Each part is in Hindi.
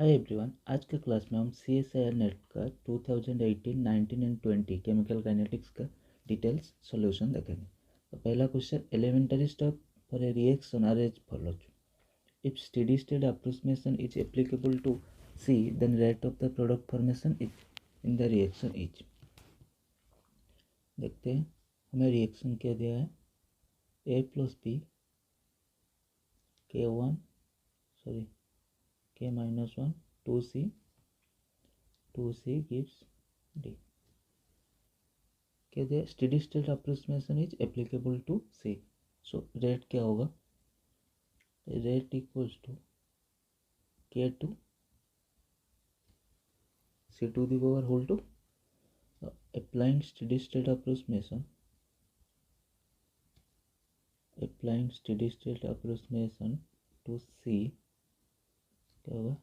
हाय एवरीवन, आज के क्लास में हम C S I R net का 2018, 19 एंड 20 केमिकल काइनेटिक्स का डिटेल्स सॉल्यूशन देखेंगे। तो पहला question, elementary step for a reaction are as follows. If steady state approximation is applicable to C, then rate of the product formation is in the reaction is. देखते हैं हमें रिएक्शन क्या दिया है, A plus B K1 K minus 1 2C gives D। कहते हैं steady state approximation is applicable to C। So rate क्या होगा, rate equals to K2 C to the power whole 2। applying steady state approximation to C क्या होगा,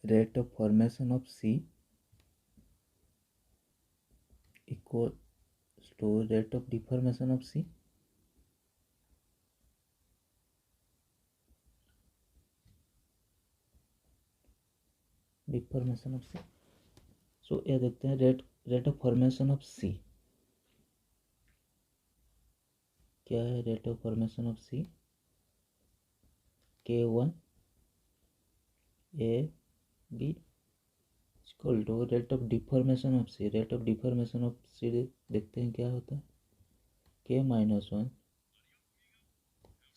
rate of formation of C equals to rate of deformation of C सो ये देखते हैं rate of formation of C क्या है। Rate of formation of C K1 A B equal to rate of deformation of C। Rate of deformation of C देखते हैं क्या होता है, K minus 1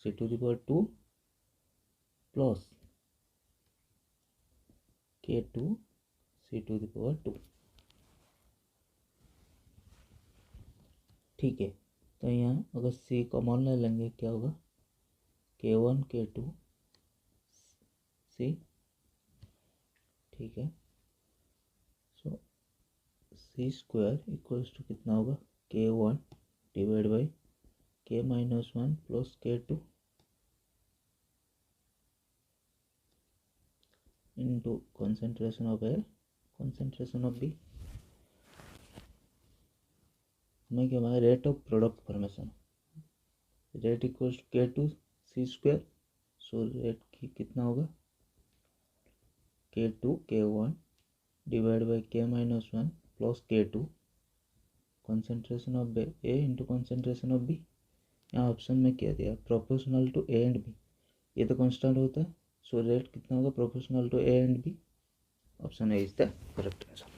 C to the power 2 plus K2 C to the power 2। ठीक है, तो यहाँ अगर C कॉमन ले लेंगे क्या होगा, K1 K2 C। ठीक है, so C square equals to कितना होगा, K1 divide by K minus 1 plus K2 into concentration of A concentration of B। हमें क्या हमारा rate of product formation, rate equals to K2 C square. So rate की कितना होगा, K2 K1 divide by K minus 1 plus K2 concentration of A into concentration of B। यहाँ ऑप्शन में क्या दिया, proportional to A and B, ये तो कांस्टेंट होता है। सो रेट कितना होगा, proportional to A and B। Option A is the correct answer.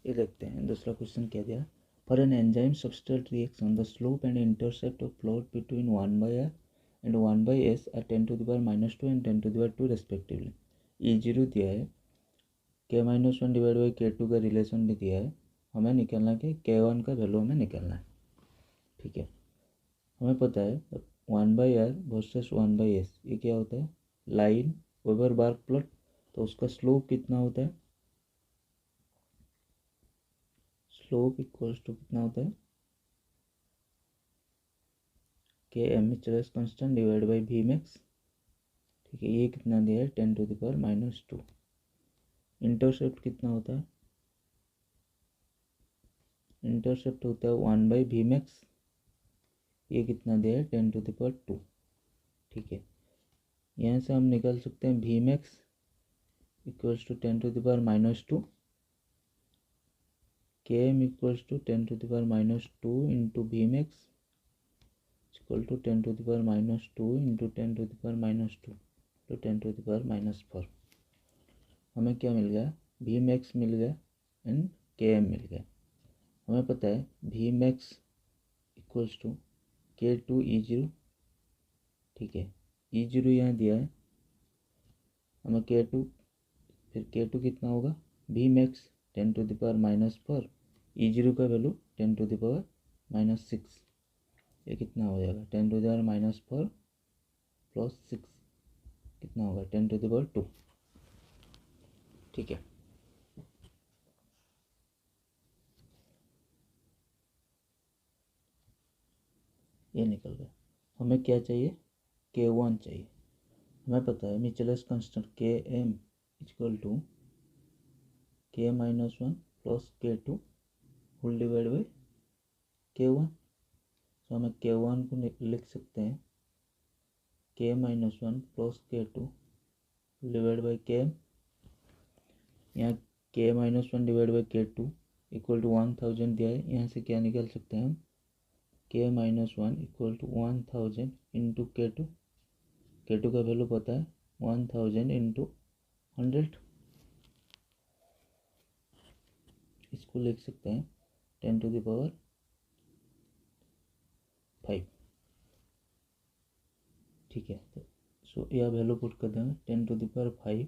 ये देखते हैं दूसरा क्वेश्चन क्या दिया, for an enzyme substrate reaction the slope and intercept of plot between 1/r and 1/s are 10⁻² and 10⁻² respectively. E0 दिया है, K-1 डिवाइड बाई K2 का रिलेशन भी दिया है, हमें निकालना है कि K1 का वैल्यू हमें निकालना है। ठीक है, हमें पता है 1/r वर्सेस 1/s ये क्या होता है, लाइन ओवर बार प्लॉट। तो उसका स्लोप कितना होता है, स्लोप इक्वल्स टू कितना होता है, Km H constant divide by V max. ठीक है, ये कितना दिया है, 10⁻²। इंटरसेप्ट कितना होता है, इंटरसेप्ट होता है 1/V मैक्स, ये कितना दिया है, 10⁻²। ठीक है, यहाँ से हम निकाल सकते हैं V max equals to 10⁻² Km equals to 10⁻² into V max equal to 10⁻² into 10⁻² तो 10⁻⁴। हमें क्या मिल गया, V मैक्स मिल गया एंड Km मिल गया। हमें पता है V max equals to K2 E0। ठीक है, E0 यहाँ दिया है हमें K2, फिर K2 कितना होगा, V मैक्स 10⁻⁴, E0 का वैल्यू 10⁻⁻⁶। ये कितना हो जाएगा, 10⁻⁴ प्लस 6 कितना होगा, 10⁻²। ठीक है, ये निकल गया। हमें क्या चाहिए, K1 चाहिए। हमें पता है म्यूचुअल कांस्टेंट के एम इक्वल टू के माइनस वन प्लस के टू होल डिवाइड बाई के वन। तो हमें के वन को लिख सकते हैं के माइनस वन प्लस के टू डिवाइड बाई के एम। यहाँ के माइनस वन डिवाइड बाई के टू इक्वल टू 1000 दिया है, यहाँ से क्या निकाल सकते हैं हम K minus one equal to 1000 into K two का वैल्यू पता है 1000 इंटू 100। इसको लिख सकते हैं 10⁵ ठीक है। तो सो यह वैल्यू पुट कर देंगे 10⁵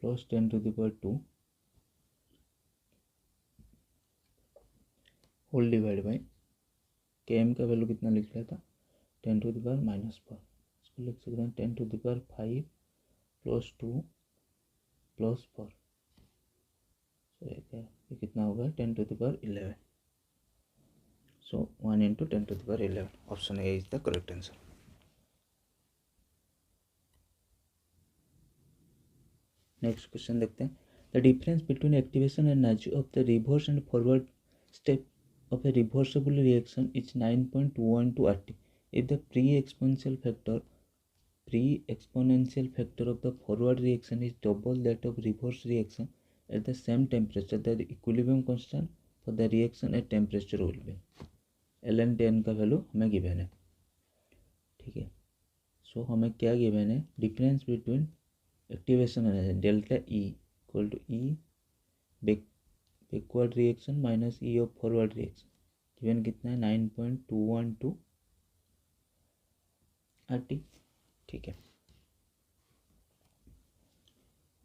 प्लस 10⁵ होल डिवाइड बाई के एम का वैल्यू कितना लिख लिया था 10⁻⁴। इसको लिख सकते हैं 10⁵ प्लस 2 प्लस 4। ये कितना होगा 10⁻11। सो 1 into 10⁻11 option A is the correct answer. Next question देखते हैं। The difference between activation energy of the reverse and forward step of a reversible reaction is 9.12 RT. If the pre-exponential factor of the forward reaction is double that of reverse reaction at the same temperature, the equilibrium constant for the reaction at temperature will be ln tan का वैल्यू हमें गिवन है। ठीक है, सो हमें क्या गिवन है difference between activation energy delta E equal to E backward reaction minus E of forward reaction given कितना है 9.212 RT। ठीक है,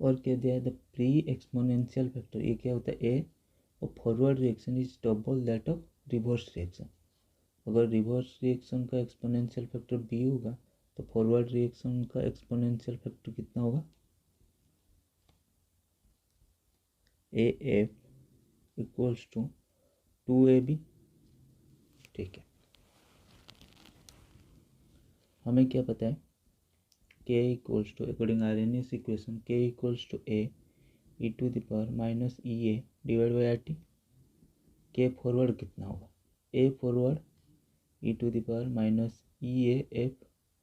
और क्या दिया है द प्री एक्सपोनेंशियल फैक्टर, ये क्या होता है ए और forward reaction is double that of reverse reaction. अगर रिवर्स रिएक्शन का एक्सपोनेंशियल फैक्टर बी होगा तो फॉरवर्ड रिएक्शन का एक्सपोनेंशियल फैक्टर कितना होगा A F equals to 2AB। ठीक है, हमें क्या पता है K equals to according Arrhenius equation K equals to A E to the power minus E A divide by R T. K forward कितना होगा A forward E to the power minus E A F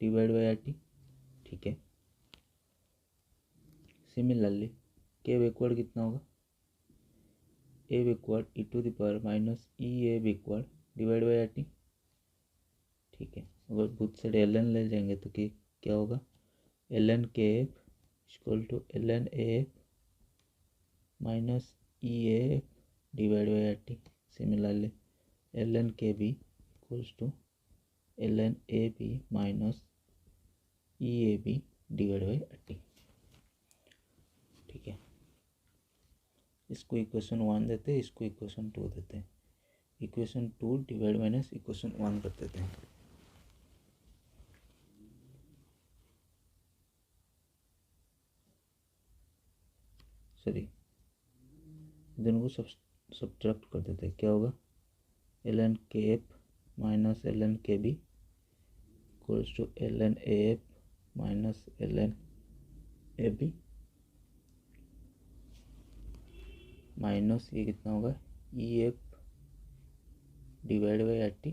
divide by R T. ठीक है, सिमिलरली के बैकवर्ड कितना होगा A backward E to the power minus E A backward divide by R T. ठीक है, अगर बुथ साइड एल एन ले जाएंगे तो क्या होगा ln K F equal to ln A F minus E A F divide by R T. Similarly ln K B equals to ln A B minus E A B divide by R T. ठीक है, इसको इक्वेशन 1 देते हैं, इसको इक्वेशन 2 देते हैं। इक्वेशन 2 डिवाइड माइनस इक्वेशन 1 कर देते हैं। सॉरी, दोनों को सब्ट्रैक्ट कर देते हैं। क्या होगा ln K F minus ln K B equals to ln A F minus ln A B minus ये कितना होगा E F divide by R T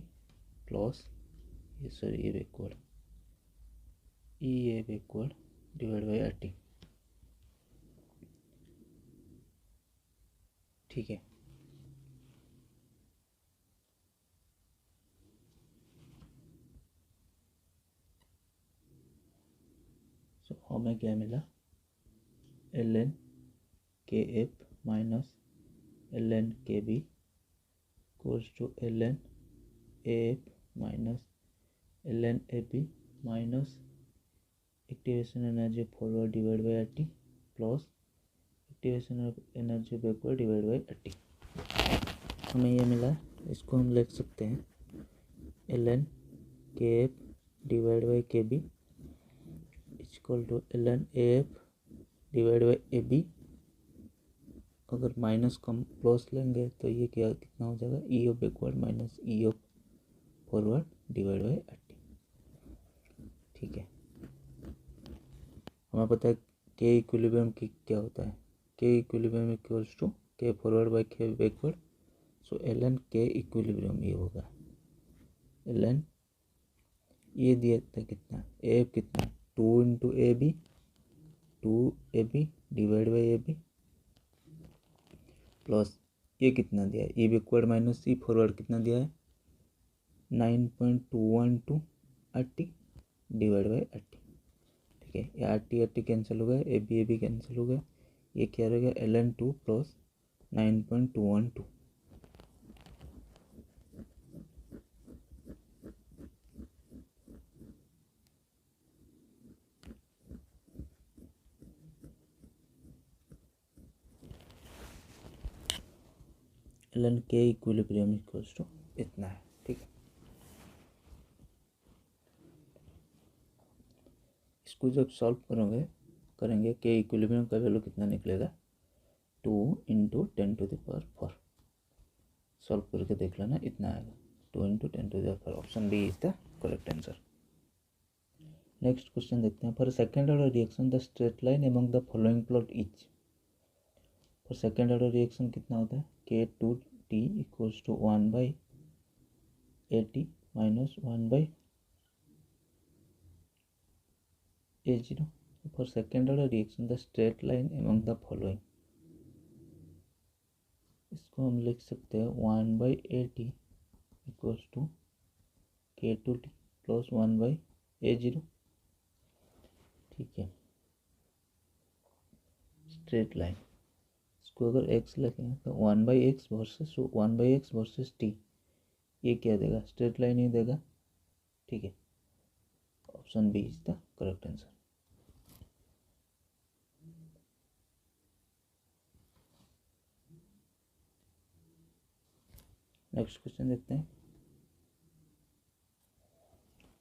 plus ये sorry A backward E A backward divide by R T. ठीक है, सो हमें क्या मिला ln K F minus ln K B equals to ln A F minus ln A B minus activation energy forward divide by R T plus activation energy backward divide by R T. हमें ये मिला, इसको हम लिख सकते हैं ln K F divide by K B equal to ln A F divide by A B. अगर माइनस कम प्लस लेंगे तो ये क्या कितना हो जाएगा E of backward minus E of forward divide by R T. ठीक है, हमें पता है के इक्विलिब्रियम की क्या होता है, के इक्विलिब्रियम इक्वल्स टू के फॉरवर्ड बाई के बैकवर्ड। सो एल एन के इक्विलिब्रियम ये होगा, एल एन ये दिया था कितना, ए कितना 2 into A B, 2ab divide by A B plus ये कितना दिया है, E backward minus E forward कितना दिया है 9.212 80 डिवाइड बाई 80। ठीक है, ये 80 कैंसिल हो गया, ए बी कैंसिल हो गया, ये क्या रहेगा ln2 प्लस 9.212। ln के इक्विलिब्रियम इक्वल्स टू इतना है। ठीक है, इसको जब सॉल्व करेंगे के इक्विलिब्रियम का वैल्यू कितना निकलेगा 2 इंटू 10⁴। सॉल्व करके देख लेना, इतना आएगा 2 इंटू 10⁴। Option B is the correct answer. Next question देखते हैं। For second order reaction the straight line among the following plot is. For second order reaction कितना होता है K2T equals to 1/AT minus 1/A0। For second order reaction the straight line among the following, इसको हम लिख सकते हैं 1/AT equals to K2T plus 1/A0। ठीक है, स्ट्रेट लाइन, इसको अगर x लिखें तो 1/x वर्सेस t, ये क्या देगा स्ट्रेट लाइन ही देगा। ठीक है, option B is the correct answer. Next question देखते हैं।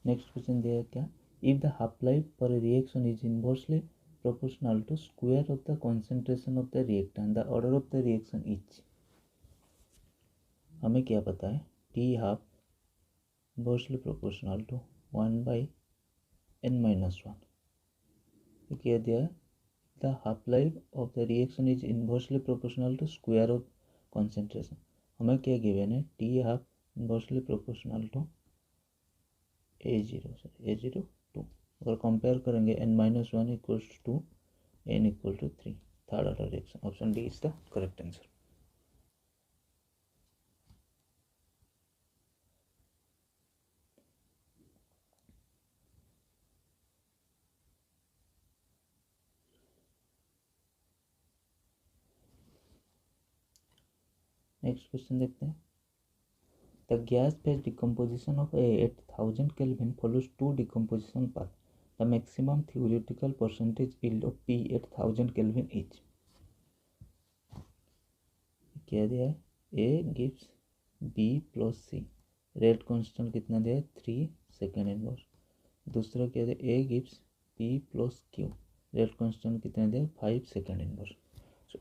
नेक्स्ट क्वेश्चन दिया है क्या, if the half life for a reaction is inversely proportional to square of the concentration of the reactant, the order of the reaction is। हमें क्या पता है T half inversely proportional to 1/n-1। क्या दिया है, the half life of the reaction is inversely proportional to square of concentration। हमें क्या गिवन है T half inversely proportional to A0 2। अगर कंपेयर करेंगे n-1 equals to n equal to 3, third order reaction. Option D is the correct answer. Next question देखते हैं। The gas phase decomposition of A at 1000 Kelvin follows two decomposition paths. The maximum theoretical percentage yield of P at 1000 Kelvin is। क्या दिया है, A gives B plus C, rate constant कितना दिया है 3 सेकेंड इनवर्स। दूसरा क्या दिया, A gives P plus Q, rate constant कितना दिया 5 सेकेंड इनवर्स। सो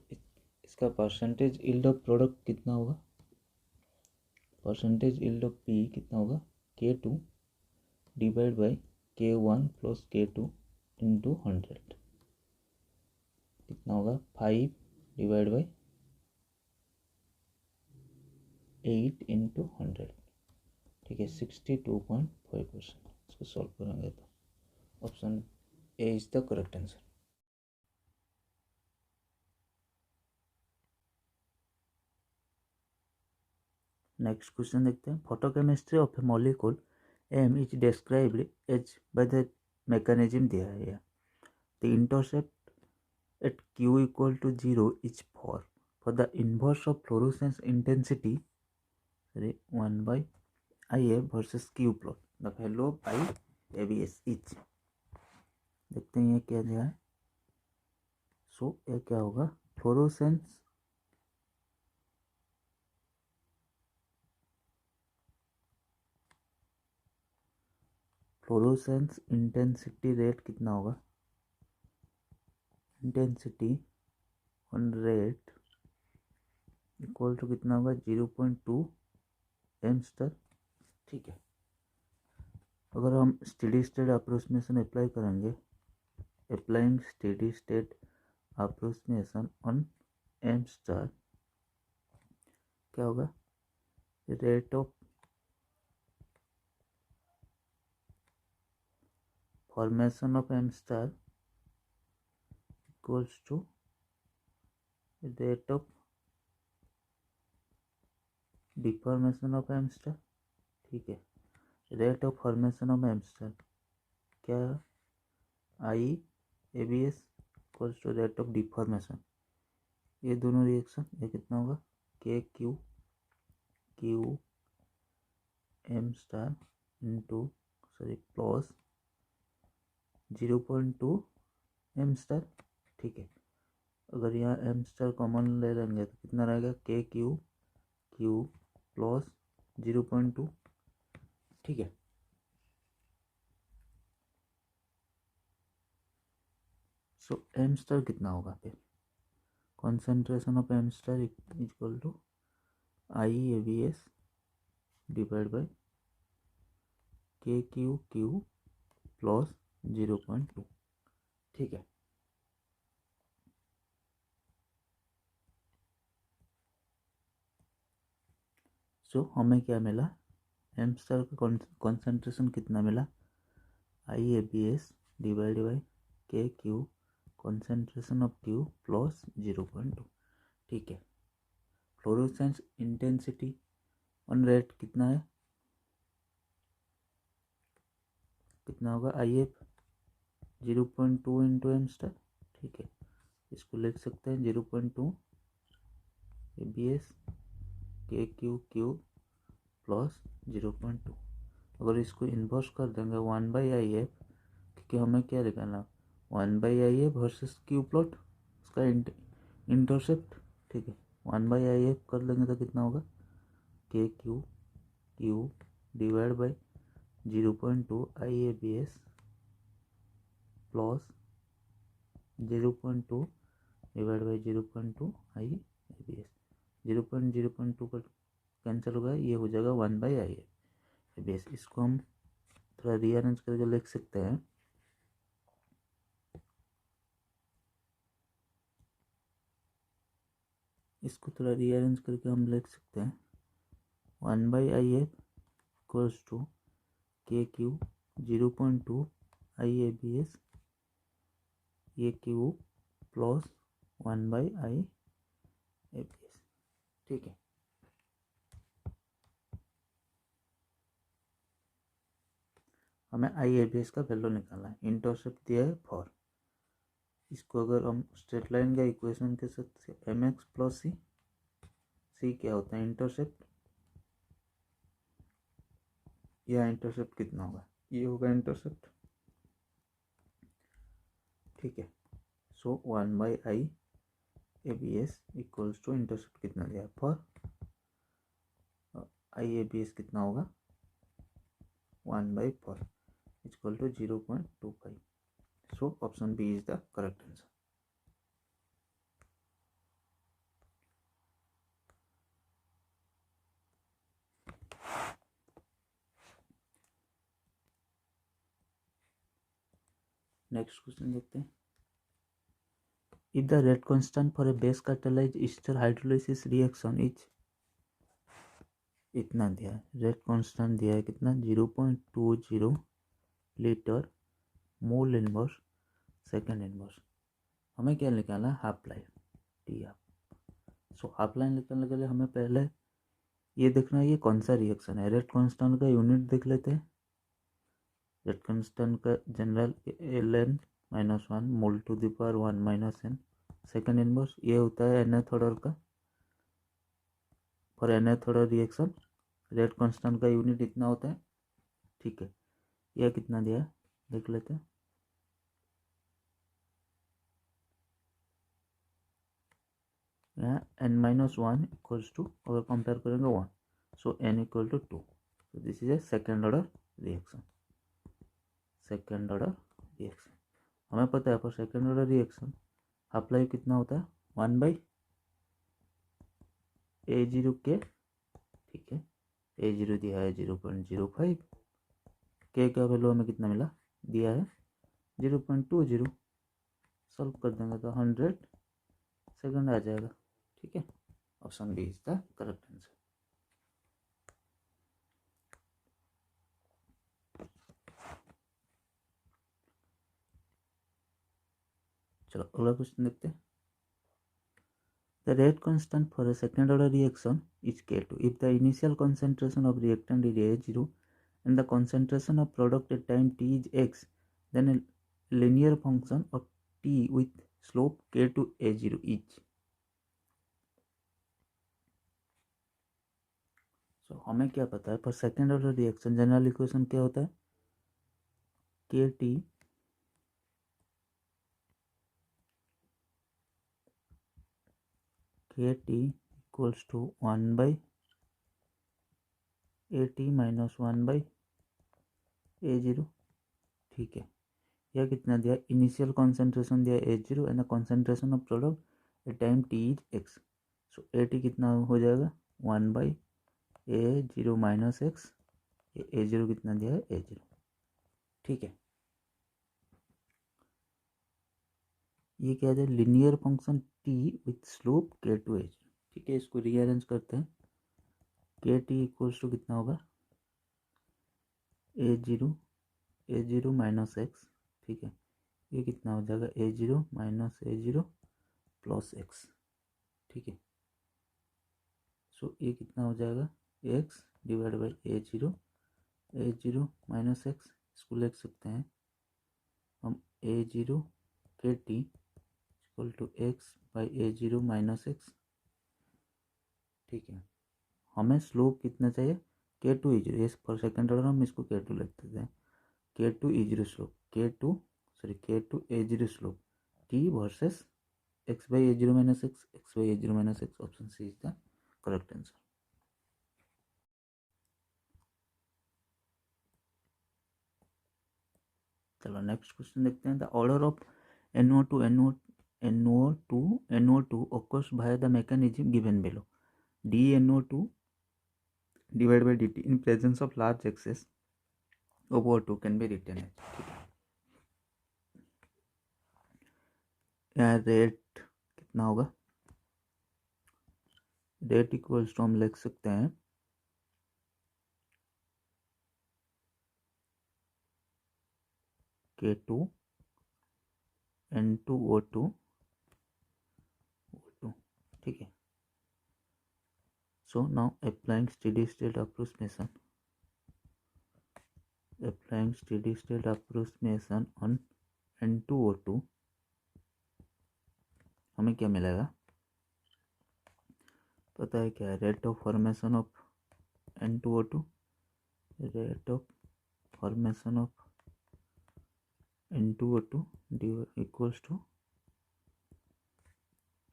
इसका परसेंटेज यील्ड ऑफ प्रोडक्ट कितना होगा, परसेंटेज यील्ड ऑफ P कितना होगा K2 divide by K1 plus K2 into 100, कितना होगा 5 डिवाइड बाई 8 इंटू 100। ठीक है, 62.5%। इसको सॉल्व करेंगे तो option A is the correct answer. Next question देखते हैं। Photochemistry of a molecule M is described as by the mechanism दिया है। The intercept at Q equal to 0 is 4 for the inverse of fluorescence intensity 1/IA versus Q plot the value of IABS is. देखते हैं ये क्या दिया है। सो ये क्या होगा, फ्लोरोसेंस इंटेंसिटी रेट कितना होगा, intensity on rate equal to कितना होगा 0.2 m²। ठीक है, अगर हम स्टेडी स्टेट अप्रोक्सीमेशन अप्लाई करेंगे applying steady state approximation on M star क्या होगा, rate of formation of M star equals to rate of deformation of M star. ठीक है, rate of formation of M star क्या, I A B S equals to rate of deformation, ये दोनों रिएक्शन ये कितना होगा, के Q Q M star into plus 0.2 M star. ठीक है, अगर यहाँ एम स्टार कॉमन ले लेंगे तो कितना रहेगा, के क्यू क्यू प्लस 0.2। ठीक है, सो एम स्टार कितना होगा फिर, concentration of M star equal to I A B S divide by K Q Q plus 0.2। ठीक है, सो हमें क्या मिला, एम स्टार का कॉन्सेंट्रेशन कितना मिला, I A B S divide by K Q concentration of Q plus 0.2। ठीक है, फ्लोरोसेंस इंटेंसिटी ऑन रेट कितना है, कितना होगा, I F 0.2 into M star. ठीक है, इसको लिख सकते हैं 0.2 A B S K Q Q plus 0.2। अगर इसको इन्वर्स कर देंगे 1/IF, क्योंकि हमें क्या निकालना, 1/IF वर्सेस क्यू प्लॉट उसका इंटरसेप्ट। ठीक है, 1/IF कर लेंगे तो कितना होगा, के Q Q divide by 0.2 IABS plus 0.2 divide by 0.2 IABS। 0.2 पर कैंसिल होगा, ये हो जाएगा 1/IABS। इसको हम थोड़ा रीअरेंज करके लिख सकते हैं, इसको थोड़ा रीअरेंज करके हम लिख सकते हैं 1/IF इक्वल्स टू के क्यू 0.2 IABS ए क्यू प्लस 1/IABS। ठीक है, हमें IABS का वैल्यू निकालना है, इंटरसेप्ट दिया है 4। इसको अगर हम स्ट्रेट लाइन का इक्वेशन के साथ mx प्लस सी क्या होता है, इंटरसेप्ट, यह इंटरसेप्ट कितना होगा, ये होगा इंटरसेप्ट। ठीक है, सो 1/IABS इक्वल्स टू इंटरसेप्ट कितना दिया है 4, IABS कितना होगा 1/4 equal to 0.25। So option B is the correct answer. Next question देखते हैं, if the rate constant for a base catalyzed ester hydrolysis reaction is, इतना दिया है, रेट कांस्टेंट दिया है कितना 0.20 litre mole inverse second inverse. हमें क्या निकालना है, half life T half. So half line निकालने के लिए हमें पहले ये देखना है ये कौन सा रिएक्शन है। रेट कांस्टेंट का यूनिट देख लेते हैं, रेट कांस्टेंट का general Ln-1 mole to the power 1 - n। Second inverse ये होता है nth ऑर्डर का, for nth order reaction rate constant का यूनिट इतना होता है। ठीक है, यह कितना दिया है देख लेते हैं, यहाँ n-1 इक्वल्स टू, अगर कंपेयर करेंगे 1, सो n इक्वल टू 2। तो this is a second order reaction. Second order reaction हमें पता है, for second order reaction half life कितना होता है 1/A0 के। ठीक है, A0 दिया है 0.05, के का वैल्यू हमें कितना मिला, दिया है 0.20। सॉल्व कर देंगे तो 100 सेकंड आ जाएगा। ठीक है, option B is the correct answer. चलो अगला क्वेश्चन देखते हैं। The rate constant for a second order reaction is K2. If the initial concentration of reactant is A0 and the concentration of product at time t is x, then a linear function of t with slope K2 A0 is. So हमें क्या पता है, for second order reaction general equation क्या होता है, KT equals to 1 by AT minus 1 by A0। ठीक है, यह कितना दिया, इनिशियल कॉन्सेंट्रेशन दिया A0 and the concentration of product at time t is x। So AT कितना हो जाएगा, 1 बाई A0 माइनस एक्स, ये A0 कितना दिया है, A0। ठीक है, ये क्या है, linear function t with slope K2 A0। ठीक है, इसको रीअरेंज करते हैं। KT इक्वल्स टू कितना होगा, A0 माइनस एक्स। ठीक है, ये कितना हो जाएगा, A0 minus A0 plus x. ठीक है, सो ये कितना हो जाएगा, X divide by A0 minus X, इसको लिख सकते हैं हम A0 KT equal to X by A0 minus X. ठीक है, हमें स्लोप कितना चाहिए, K2 E0, इस पर सेकेंड ऑर्डर हम इसको K2 लिख देते हैं, K2 E0 slope, K2 A0 slope T versus x by A0 minus X, x by A0 minus X, option C is the correct answer. चलो नेक्स्ट क्वेश्चन देखते हैं। The order of NO2 occurs via the mechanism given below. DNO2 divided by dt in presence of large excess of O2 can be written as, यहाँ रेट कितना होगा, रेट इक्वल्स टू हम लिख सकते हैं K2 N2O2 O2। ठीक है, so now applying steady state approximation on N2O2, हमें क्या मिलेगा, पता है क्या, rate of formation of N2O2, rate of formation of N2O2 equals to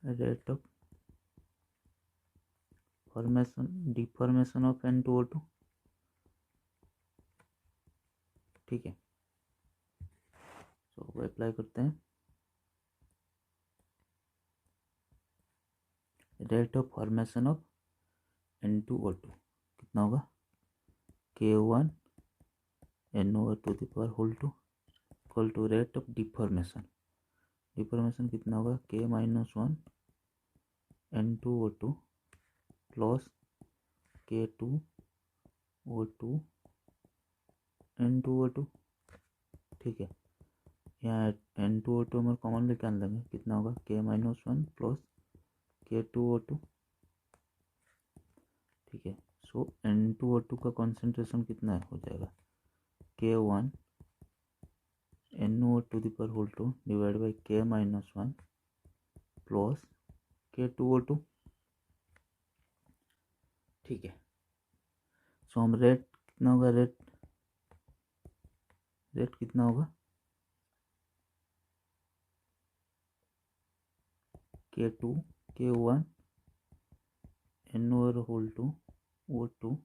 rate of formation deformation of N2O2। ठीक है, तो अप्लाई करते हैं। Rate of formation of N2O2 कितना होगा, K1 NO2 की power whole 2 equal to rate of deformation कितना होगा, K minus 1 N2O2 plus K2O2 N2O2। ठीक है, यहाँ N2O2 में कॉमन निकाल देंगे, कितना होगा, K माइनस 1 प्लस K2O2। ठीक है, सो N2O2 का कॉन्सेंट्रेशन कितना हो जाएगा, K1 NO2 की power whole 2 divide by K minus 1 plus K2O2। ठीक है, सो हम रेट कितना होगा, रेट कितना होगा, K2 K1 NO whole 2 O2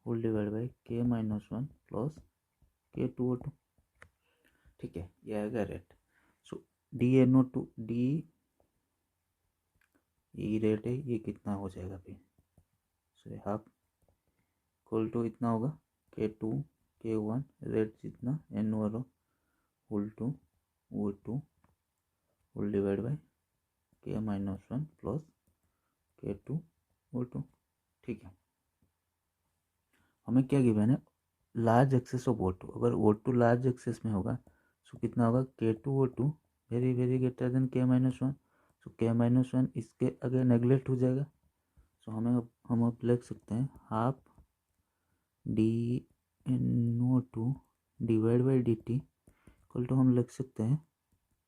whole divide by K minus 1 plus K2O2। ठीक है, ये आएगा रेट। सो DNO2 डी ये रेट है, ये कितना हो जाएगा फिर, सो हाफ इक्वल टू इतना होगा K2 K1 रेट जितना NO whole 2 O2 whole divide by K-1 plus K2O2। ठीक है, हमें क्या गिवन है, लार्ज एक्सेस ऑफ O2। अगर O2 लार्ज एक्सेस में होगा तो कितना होगा, K2O2 very very greater than K-1। सो K-1 इसके अगर नेगलेक्ट हो जाएगा, सो हम अब लिख सकते हैं half DNO2 divide by DT equal to हम लिख सकते हैं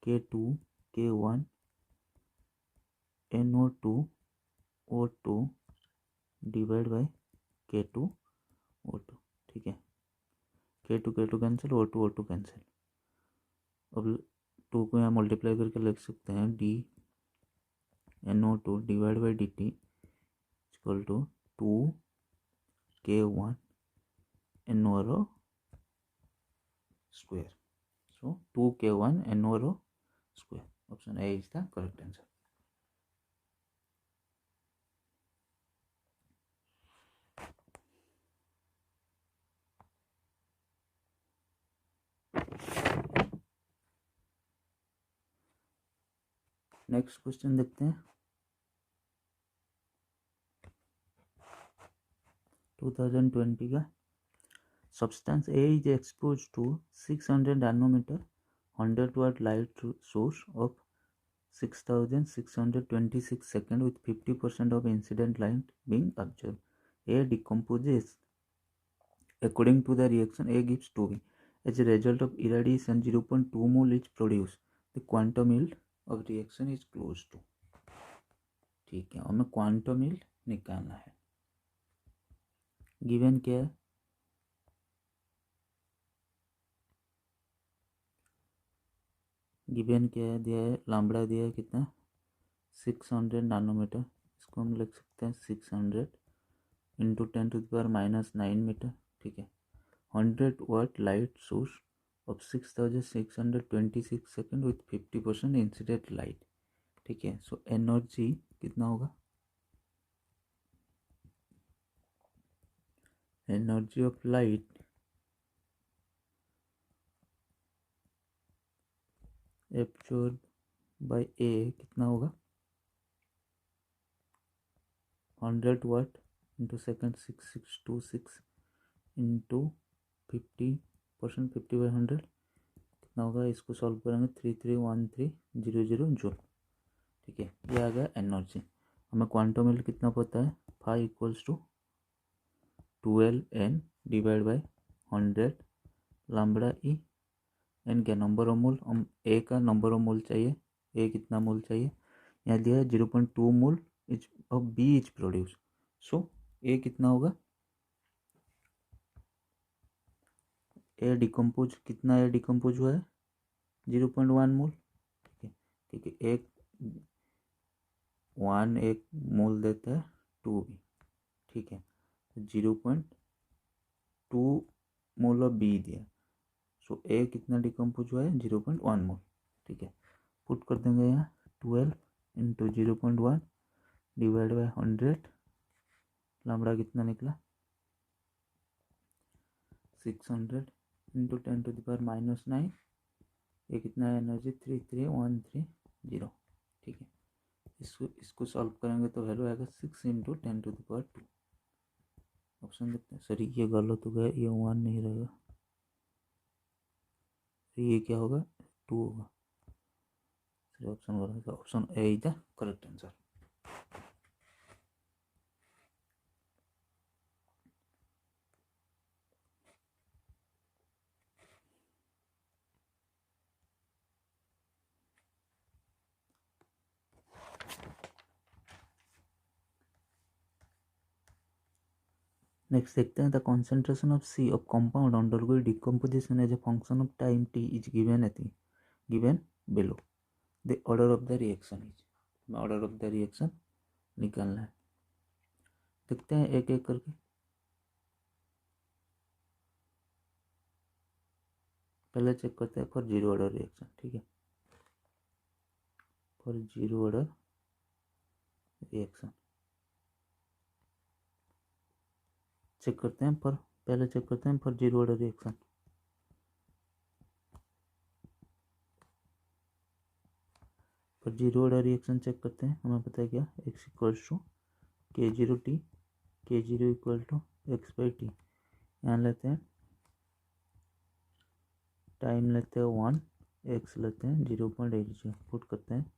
K2 K1 NO2O2 divide by K2O2। ठीक है, K2 कैंसिल, O2 कैंसिल। अब 2 को यहाँ मल्टीप्लाई करके लिख सकते हैं DNO2 divide by DT equal to 2K1 NO square. So 2K1 NO square. Option A is the correct answer. Next question देखते हैं 2020 का। Substance A is expose to 600 nanometre 100 watt light source of 6626 second with 50% of incident light being observed. A decomposes according to the reaction A gives 2B. As a result of irradiation 0.2 mole is produced. The quantum yield of reaction is close to। ठीक है, हमें क्वांटम यील्ड निकालना है। गिवन क्या है, गिवन क्या है, दिया है लैम्बडा, दिया है कितना 600 नैनोमीटर। इसको हम लिख सकते हैं 600 इंटू 10⁻⁹ मीटर। ठीक है, 100 watt light source of 6626 second with 50% incident light. ठीक है, सो एनर्जी कितना होगा, energy of light absorb by A कितना होगा, 100 वाट इंटू सेकेंड 6626 इंटू 50%, 50/100 कितना होगा, इसको सॉल्व करेंगे 331300 जूल। ठीक है, ये आ गया एनर्जी। हमें क्वांटम यील्ड कितना पता है, 5 = 12n divide by 100 lambda E. N क्या नंबर ऑफ मोल, हम ए का नंबर ऑफ मोल चाहिए, ए कितना मोल चाहिए, यहाँ दिया है 0.2 mole each of B is produce. So A कितना होगा, ए डिकम्पोज कितना, ए डिकम्पोज हुआ है 0.1 मोल। ठीक है, ठीक है, एक 1 मोल देता है 2B। ठीक है, 0.2 मोल ऑफ बी दिया, सो ए कितना डिकम्पोज हुआ है 0.1 मोल। ठीक है, पुट कर देंगे यहाँ 12 इंटू 0.1 डिवाइड बाय 100 लैम्बडा कितना निकला 600 इंटू 10⁻⁹। ये कितना है एनर्जी 33130। ठीक है, इसको सॉल्व करेंगे तो वैल्यू आएगा 6 इंटू 10⁻²। ऑप्शन देखते हैं, सॉरी ये गलत हो गया, ये 1 नहीं रहेगा, ये क्या होगा 2 होगा। सही ऑप्शन करेंगे, option A is the correct answer. Next देखते हैं, the concentration of C of compound undergoing decomposition as a function of time T is given at given below. The order of the reaction is, order of the reaction निकालना है। देखते हैं एक एक करके। पहले चेक करते हैं फॉर जीरो ऑर्डर रिएक्शन। ठीक है, for zero order reaction check करते हैं, पहले चेक करते हैं फॉर जीरो ऑर्डर रिएक्शन। पर जीरो ऑर्डर रिएक्शन चेक करते हैं। हमें पता है क्या, x equals to K0t, K0 equal to x/t। यहाँ लेते हैं टाइम, लेते हैं 1, x लेते हैं 0.80, पुट करते हैं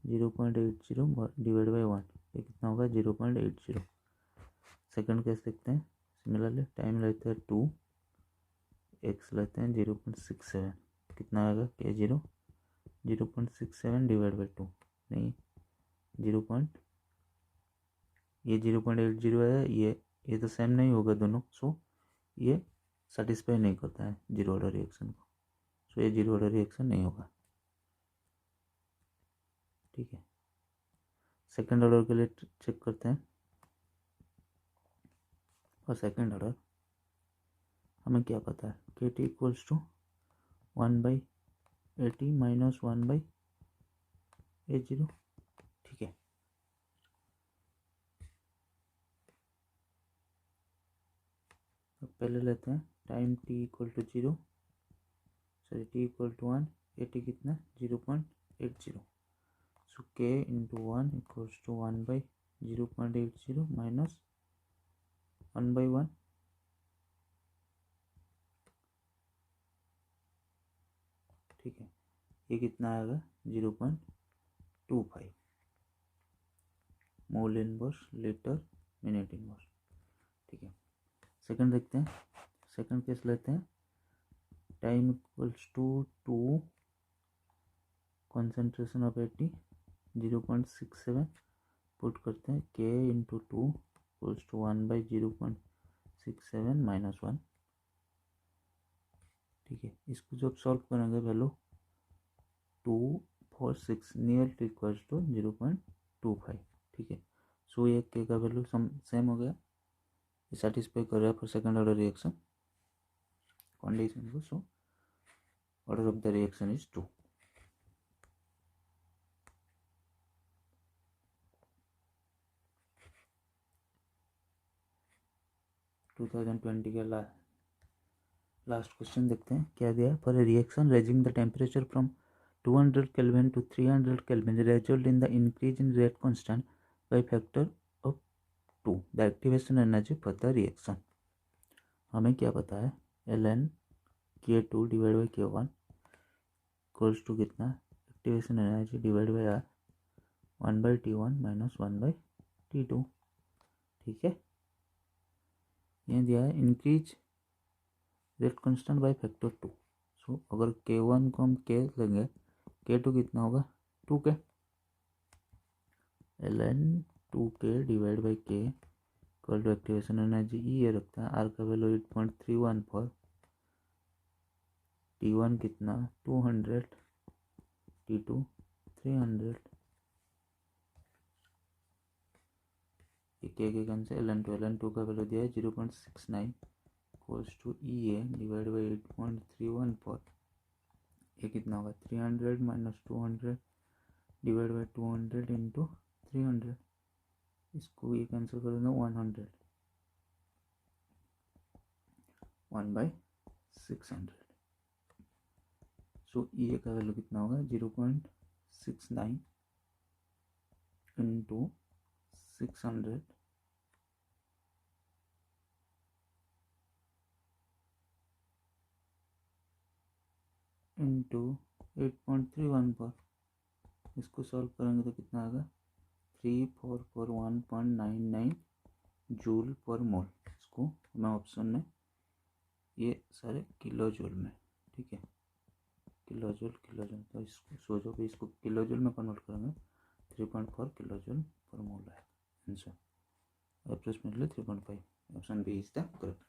0.80 डिवाइड बाई 1, ये कितना होगा 0.80। सेकंड केस देखते हैं। सिमिलरली टाइम लेते हैं 2, x लेते हैं 0.67, कितना आएगा K0 0.67 डिवाइड बाई 2, नहीं ये 0.80 है, ये तो सेम नहीं होगा दोनों, सो ये सेटिस्फाई नहीं करता है जीरो ऑर्डर रिएक्शन को, सो ये जीरो ऑर्डर रिएक्शन नहीं होगा। ठीक है, सेकंड ऑर्डर के लिए चेक करते हैं। और सेकंड ऑर्डर हमें क्या पता है, KT equals to 1/80 minus 1/A0। ठीक है, तो पहले लेते हैं time t equal to 0, sorry t equal to 1, AT कितना 0.80, सो k into 1 equals to 1/0.80 minus 1/1। ठीक है, ये कितना आएगा 0.25 mole inverse litre minute inverse. ठीक है, सेकंड देखते हैं। सेकंड केस लेते हैं, time equals to 2, concentration of 80 0.67, put करते हैं k into 2 equals to 1/0.67 minus 1। ठीक है, इसको जब सॉल्व करेंगे वैल्यू 246 नियर इक्वल्स टू 0.25। ठीक है, सो ये के का वैल्यू सेम हो गया, ये सेटिस्फाई कर रहा है for second order reaction condition को, so order of the reaction is 2। Two 2020 का लास्ट क्वेश्चन देखते हैं क्या दिया। For a reaction raising the temperature from 200 Kelvin to 300 Kelvin result in the increase in rate constant by factor of 2 the activation energy for the reaction। हमें क्या पता है, ln K2 divide by K1 equals to कितना, activation energy divide by R 1/T1 minus 1/T2। ठीक है, ये दिया है increase rate constant by factor 2। So अगर K1 को हम K लेंगे, K2 कितना होगा 2K, ln 2K divide by K equal to activation energy ये रखता है, R का वैल्यू 8.314, T1 कितना 200, T2 300, के कैंसिल, ln2 का वैल्यू दिया है 0.69 equals to EA divide by 8.314, ये कितना होगा 300 माइनस 200 डिवाइड बाई 200 इंटू 300, इसको ये कैंसिल कर देना 100, 1/600। सो ये का वैल्यू कितना होगा 0.69 इंटू 600 इंटू 8.314, इसको सॉल्व करेंगे तो कितना आएगा 3441.99 जूल पर मोल। इसको मैं ऑप्शन में, ये सारे किलो जूल में, ठीक है किलो जूल, तो इसको सोचो कि इसको किलो जूल में कन्वर्ट करेंगे 3.4 किलो जूल पर मोल है answer, approximately 3.5। Option B is the correct.